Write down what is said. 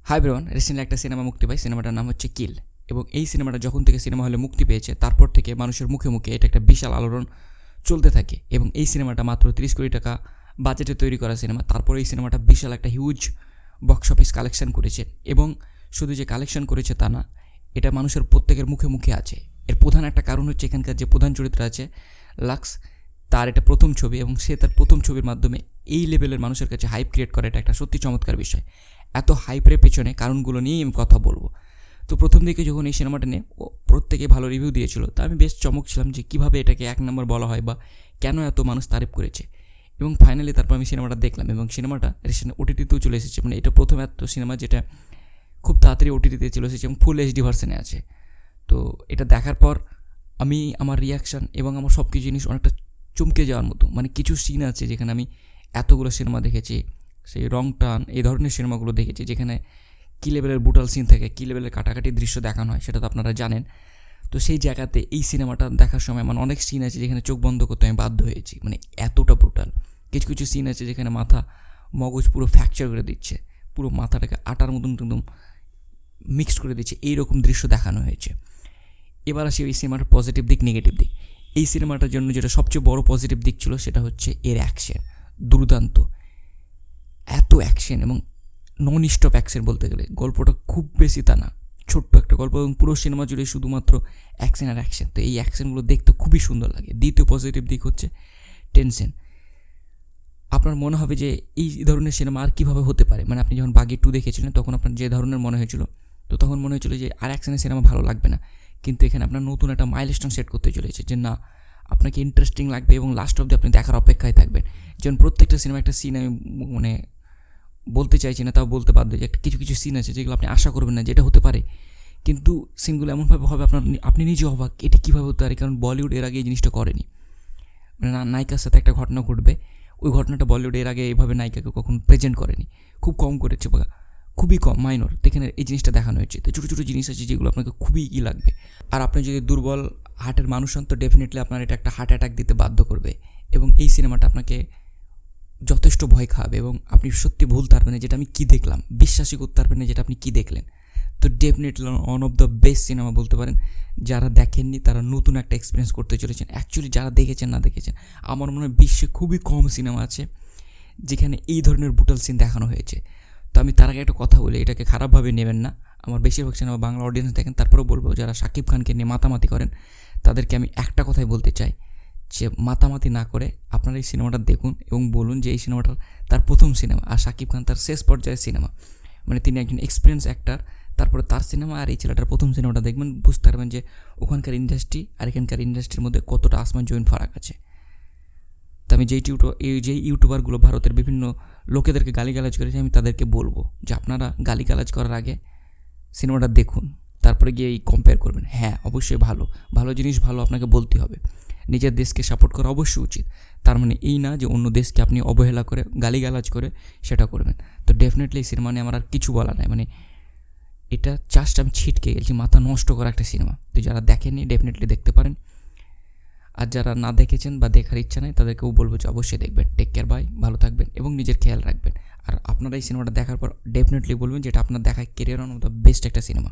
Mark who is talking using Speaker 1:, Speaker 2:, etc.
Speaker 1: Hi everyone, recently একটা cinema মুক্তি পায়। সিনেমাটার নাম হচ্ছে কিল। এবং এই সিনেমাটা যখন থেকে সিনেমা হলে মুক্তি পেয়েছে তারপর থেকে মানুষের মুখে মুখে এটা একটা বিশাল আলোড়ন চলতে থাকে। এবং এই সিনেমাটা মাত্র 30 কোটি টাকা বাজেটে তৈরি করা সিনেমা। তারপর এই সিনেমাটা বিশাল একটা হিউজ বক্স অফিস কালেকশন করেছে। এবং শুধু যে কালেকশন করেছে তা না, এটা মানুষের প্রত্যেকের মুখে মুখে আছে। এর প্রধান একটা কারণ হচ্ছে এখানকার যে প্রধান চরিত্র আছে লাক্স, তার এটা প্রথম ছবি এবং সে তার প্রথম ছবির মাধ্যমে এই লেভেলের মানুষের কাছে হাইপ ক্রিয়েট করা এটা একটা সত্যি চমৎকার বিষয়। এত হাইপের পেছনে কারণগুলো নিয়েই আমি কথা বলবো। তো প্রথম দিকে যখন এই সিনেমাটা নিয়ে প্রত্যেকে ভালো রিভিউ দিয়েছিল, তো আমি বেশ চমক ছিলাম যে কীভাবে এটাকে এক নম্বর বলা হয় বা কেন এত মানুষ তারিফ করেছে। এবং ফাইনালি তারপর আমি সিনেমাটা দেখলাম এবং সিনেমাটা রিসেন্ট ওটিটিতেও চলে এসেছে। মানে এটা প্রথম এত সিনেমা যেটা খুব তাড়াতাড়ি ওটিটিতে চলে এসেছে এবং ফুল এইচডি ভার্সনে আছে। তো এটা দেখার পর আমি আমার রিয়াকশান এবং আমার সব কিছু জিনিস অনেকটা চমকে যাওয়ার মতো। মানে কিছু সিন আছে যেখানে আমি এতগুলো সিনেমা দেখেছি, সেই রং টান এই ধরনের সিনেমাগুলো দেখেছি যেখানে কী লেভেলের ব্রুটাল সিন থাকে, কী লেভেলের কাটাকাটির দৃশ্য দেখানো হয় সেটা তো আপনারা জানেন। তো সেই জায়গাতে এই সিনেমাটা দেখার সময় আমার অনেক সিন আছে যেখানে চোখ বন্ধ করতে আমি বাধ্য হয়েছি। মানে এতটা ব্রুটাল। কিছু কিছু সিন আছে যেখানে মাথা মগজ পুরো ফ্র্যাকচার করে দিচ্ছে, পুরো মাথাটাকে আটার মতন একদম মিক্সড করে দিচ্ছে, এইরকম দৃশ্য দেখানো হয়েছে। এবার আসি এই সিনেমাটার পজিটিভ দিক, নেগেটিভ দিক। এই সিনেমাটার জন্য যেটা সবচেয়ে বড় পজিটিভ দিক ছিল সেটা হচ্ছে এর অ্যাকশন। দুর্দান্ত এত অ্যাকশন এবং নন স্টপ অ্যাকশন বলতে গেলে। গল্পটা খুব বেশি তা না, ছোট্ট একটা গল্প এবং পুরো সিনেমা জুড়ে শুধুমাত্র অ্যাকশন আর অ্যাকশন। তো এই অ্যাকশনগুলো দেখতে খুবই সুন্দর লাগে। দ্বিতীয় পজিটিভ দিক হচ্ছে টেনশন। আপনার মনে হবে যে এই ধরনের সিনেমা আর কীভাবে হতে পারে। মানে আপনি যখন বাগি 2 দেখেছিলেন তখন আপনার যে ধরনের মনে হয়েছিল, তো তখন মনে হয়েছিল যে আর অ্যাকশনের সিনেমা ভালো লাগবে না। কিন্তু এখানে আপনার নতুন একটা মাইলস্টোন সেট করতে চলেছে যে না, আপনাকে ইন্টারেস্টিং লাগবে এবং লাস্ট অবধি আপনি দেখার অপেক্ষায় থাকবেন। যেমন প্রত্যেকটা সিনেমা একটা সিন আমি মানে বলতে চাইছি না, তাও বলতে বাধ্য যে একটা কিছু কিছু সিন আছে যেগুলো আপনি আশা করবেন না যেটা হতে পারে, কিন্তু সিনগুলো এমনভাবে হবে আপনি নিজে অবাক এটা কীভাবে হতে পারে। কারণ বলিউড এর আগে এই জিনিসটা করেনি। মানে নায়িকার সাথে একটা ঘটনা ঘটবে, ওই ঘটনাটা বলিউড এর আগে এইভাবে নায়িকাকে কখনো প্রেজেন্ট করেনি, খুব কম করেছে বা খুবই কম, মাইনর। তো এখানে এই জিনিসটা দেখানো হয়েছে। তো ছোটো ছোটো জিনিস আছে যেগুলো আপনাকে খুবই লাগবে। আর আপনি যদি দুর্বল হার্টের মানুষ হন তো ডেফিনেটলি আপনার এটা একটা হার্ট অ্যাটাক দিতে বাধ্য করবে। এবং এই সিনেমাটা আপনাকে যথেষ্ট ভয় খাওয়াবে এবং আপনি সত্যি ভুলতে পারবেন না যেটা আমি কী দেখলাম, বিশ্বাসই করতে পারবেন না যেটা আপনি কী দেখলেন। তো definitely one of the best cinema বলতে পারেন। যারা দেখেননি তারা নতুন একটা এক্সপিরিয়েন্স করতে চলেছেন। অ্যাকচুয়ালি যারা দেখেছেন না দেখেছেন, আমার মনে হয় বিশ্বে খুবই কম সিনেমা আছে যেখানে এই ধরনের ব্রুটাল সিন দেখানো হয়েছে। তো আমি তার আগে একটা কথা বলি, এটাকে খারাপভাবে নেবেন না। আমার বেশিরভাগ সিনেমা বাংলা অডিয়েন্স দেখেন, তারপরেও বলবো যারা শাকিব খানকে নিয়ে মাতামাতি করেন তাদেরকে আমি একটা কথাই বলতে চাই যে মাতামাতি না করে আপনারা এই সিনেমাটা দেখুন এবং বলুন যে এই সিনেমাটা তার প্রথম সিনেমা আর শাকিব খান তার শেষ পর্যায়ের সিনেমা। মানে তিনি একজন এক্সপিরিয়েন্স অ্যাক্টর, তারপরে তার সিনেমা আর এই ছেলেটার প্রথম সিনেমাটা দেখবেন, বুঝতে পারবেন যে ওখানকার ইন্ডাস্ট্রি আর এখানকার ইন্ডাস্ট্রির মধ্যে কতটা আসমান জমিন ফারাক আছে। তো আমি যেই ইউটিউবারগুলো ভারতের বিভিন্ন লোকেদেরকে গালিগালাজ করেছে আমি তাদেরকে বলবো যে আপনারা গালিগালাজ করার আগে সিনেমাটা দেখুন, তারপরে গিয়ে এই কম্পেয়ার করবেন। হ্যাঁ, অবশ্যই ভালো ভালো জিনিস ভালো আপনাকে বলতে হবে। নিজের দেশকে সাপোর্ট করা অবশ্যই উচিত, তার মানে এই না যে অন্য দেশকে আপনি অবহেলা করে গালিগালাজ করে সেটা করবেন। তো ডেফিনেটলি এই সিনেমা নিয়ে আমার আর কিছু বলা নাই। মানে এটা জাস্ট আমি ছিটকে গেছি, মাথা নষ্ট করা একটা সিনেমা। তো যারা দেখেননি ডেফিনেটলি দেখতে পারেন, আর যারা না দেখেছেন বা দেখার ইচ্ছা নেই তাদেরকেও বলবো যে অবশ্যই দেখবেন। টেক কেয়ার, বাই, ভালো থাকবেন এবং নিজের খেয়াল রাখবেন। আর আপনারা এই সিনেমাটা দেখার পর ডেফিনেটলি বলবেন যে এটা আপনার দেখা career on of the best একটা সিনেমা।